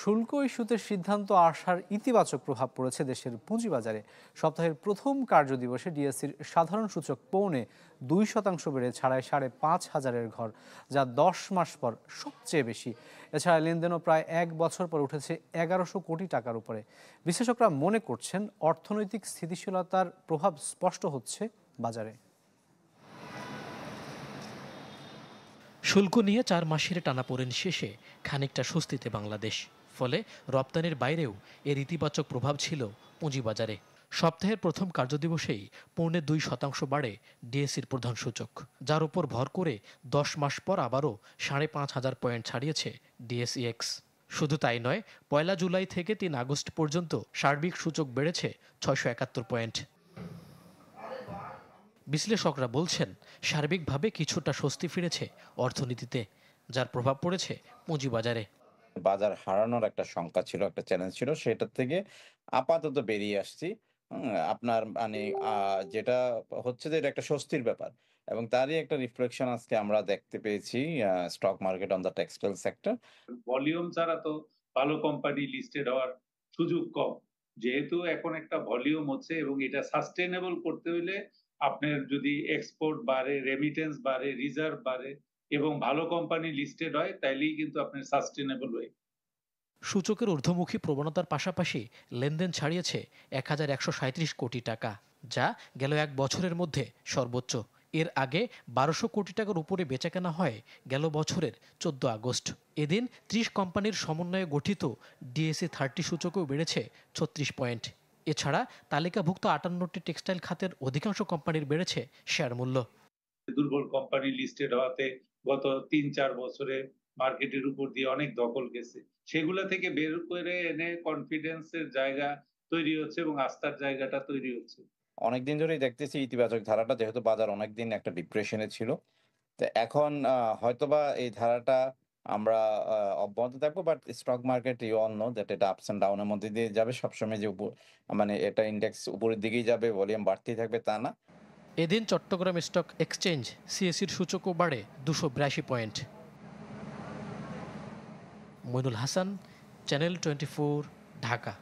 শুল্ক ইস্যুতে সিদ্ধান্ত আসার ইতিবাচক প্রভাব পড়েছে দেশের পুঁজিবাজারে। সপ্তাহের প্রথম কার্যদিবসে ডিএসসির সাধারণ সূচক 2.25% বেড়ে ছাড়ায় 5,500-এর ঘর, যা 10 মাস পর সবচেয়ে বেশি। এছাড়া লেনদেনও প্রায় 1 বছর পর উঠেছে 1100 কোটি টাকার উপরে। বিশ্লেষকরা মনে করছেন অর্থনৈতিক স্থিতিশীলতার প্রভাব স্পষ্ট হচ্ছে বাজারে। শুল্ক নিয়ে 4 মাসের টানাপোড়েন শেষে খানিকটা স্বস্তিতে বাংলাদেশ। ফলে রপ্তানির বাইরেও এর ইতিবাচক প্রভাব ছিল পুঁজিবাজারে। সপ্তাহের প্রথম কার্যদিবসেই 2.25% বাড়ে ডিএসসির প্রধান সূচক, যার উপর ভর করে 10 মাস পর আবারও 5,500 পয়েন্ট ছাড়িয়েছে ডিএসইএক্স। শুধু তাই নয়, 1 জুলাই থেকে 3 আগস্ট পর্যন্ত সার্বিক সূচক বেড়েছে 671 পয়েন্ট। বিশ্লেষকরা বলছেন, সার্বিকভাবে কিছুটা স্বস্তি ফিরেছে অর্থনীতিতে, যার প্রভাব পড়েছে পুঁজিবাজারে। বাজার হারানোর একটা শঙ্কা ছিল, একটা চ্যালেঞ্জ ছিল, সেটার থেকে আপাতত বেরিয়ে আসছি। আপনার মানে যেটা হচ্ছে যে এটা একটা স্বস্তির ব্যাপার এবং তারই একটা রিফ্লেকশন আজকে আমরা দেখতে পেয়েছি stock market on the textile sector. Volume ছাড়া তো ভালো কোম্পানি লিস্টেড হওয়ার সুযোগ কম। যেহেতু এখন একটা ভলিউম হচ্ছে এবং এটা সাস্টেনেবল করতে হইলে আপনার যদি এক্সপোর্ট বাড়ে, রেমিটেন্স বাড়ে, রিজার্ভ বাড়ে এবং ভালো কোম্পানি লিস্টেড হয়, তাইলেই কিন্তু আপনার সাস্টেনেবল হয়। সূচকের ঊর্ধ্বমুখী প্রবণতার পাশাপাশি লেনদেন ছাড়িয়েছে 1,137 কোটি টাকা, যা গেল 1 বছরের মধ্যে সর্বোচ্চ। এর আগে 1200 কোটি টাকার উপরে বেচাকেনা হয় গেল বছরের 14 আগস্ট। এদিন 30 কোম্পানির সমন্বয়ে গঠিত ডিএসসি 30 সূচকেও বেড়েছে 36 পয়েন্ট। এছাড়া তালিকাভুক্ত 58টি টেক্সটাইল খাতের অধিকাংশ কোম্পানির বেড়েছে শেয়ার মূল্য। দুর্বল কোম্পানি লিস্টেড হওয়াতে গত 3-4 বছরে মার্কেটের উপর দিয়ে অনেক দখল গেছে। সেগুলা থেকে বের করে এনে কনফিডেন্সের জায়গা তৈরি হচ্ছে এবং আস্থার জায়গাটা তৈরি হচ্ছে। অনেকদিন ধরেই দেখতেছি ইতিবাচক ধারাটা, যেহেতু বাজার অনেকদিন একটা ডিপ্রেশনে ছিল। তো এখন হয়তোবা এই ধারাটা আমরা অব্যাহত থাকবো। But stock market you all know that এটা আপস অ্যান্ড ডাউন এর মধ্যে দিয়ে যাবে। সবসময় যে মানে এটা ইন্ডেক্স উপরের দিকেই যাবে, ভলিউম বাড়তেই থাকবে তা না। এদিন চট্টগ্রাম স্টক এক্সচেঞ্জ সিএসির সূচকও বাড়ে 282 পয়েন্ট। মইনুল হাসান, চ্যানেল 24, ঢাকা।